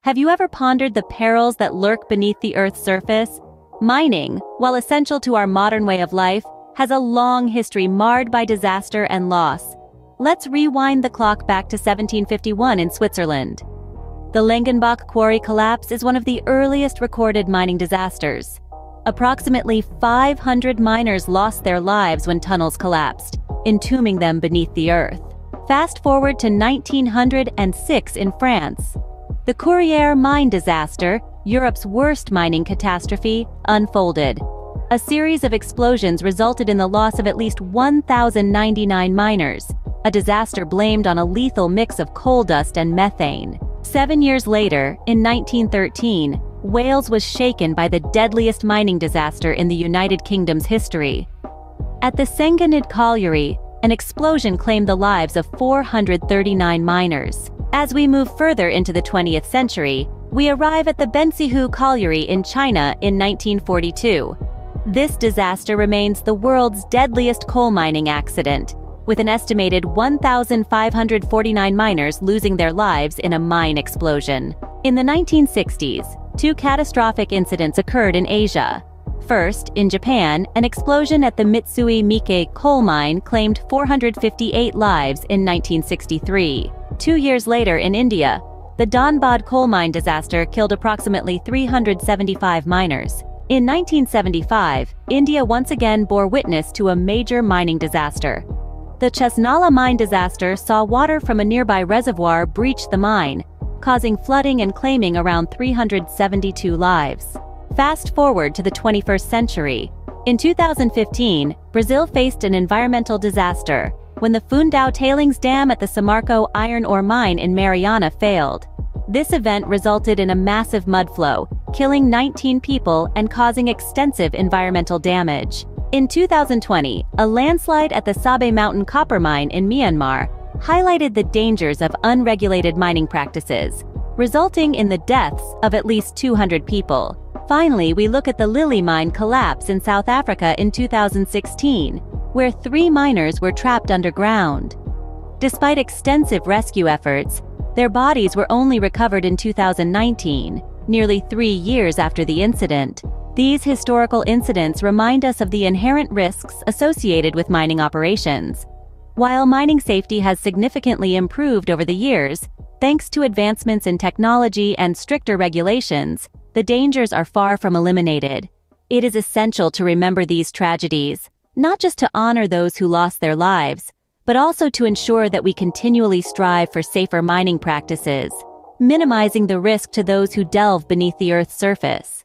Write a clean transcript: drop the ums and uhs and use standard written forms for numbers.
Have you ever pondered the perils that lurk beneath the Earth's surface? Mining, while essential to our modern way of life, has a long history marred by disaster and loss. Let's rewind the clock back to 1751 in Switzerland. The Langenbach quarry collapse is one of the earliest recorded mining disasters. Approximately 500 miners lost their lives when tunnels collapsed, entombing them beneath the earth. Fast forward to 1906 in France. The Courrières mine disaster, Europe's worst mining catastrophe, unfolded. A series of explosions resulted in the loss of at least 1,099 miners, a disaster blamed on a lethal mix of coal dust and methane. 7 years later, in 1913, Wales was shaken by the deadliest mining disaster in the United Kingdom's history. At the Senganid colliery, an explosion claimed the lives of 439 miners. As we move further into the 20th century, we arrive at the Bensihu colliery in China in 1942. This disaster remains the world's deadliest coal mining accident, with an estimated 1,549 miners losing their lives in a mine explosion. In the 1960s, two catastrophic incidents occurred in Asia. First, in Japan, an explosion at the Mitsui Miike coal mine claimed 458 lives in 1963. 2 years later in India, the Dhanbad coal mine disaster killed approximately 375 miners. In 1975, India once again bore witness to a major mining disaster. The Chesnala mine disaster saw water from a nearby reservoir breach the mine, causing flooding and claiming around 372 lives. Fast forward to the 21st century. In 2015, Brazil faced an environmental disaster when the Fundão tailings dam at the Samarco iron ore mine in Mariana failed. This event resulted in a massive mudflow, killing 19 people and causing extensive environmental damage. In 2020, a landslide at the Sabe Mountain copper mine in Myanmar highlighted the dangers of unregulated mining practices, resulting in the deaths of at least 200 people. Finally, we look at the Lily mine collapse in South Africa in 2016, where 3 miners were trapped underground. Despite extensive rescue efforts, their bodies were only recovered in 2019, nearly 3 years after the incident. These historical incidents remind us of the inherent risks associated with mining operations. While mining safety has significantly improved over the years, thanks to advancements in technology and stricter regulations, the dangers are far from eliminated. It is essential to remember these tragedies, not just to honor those who lost their lives, but also to ensure that we continually strive for safer mining practices, minimizing the risk to those who delve beneath the Earth's surface.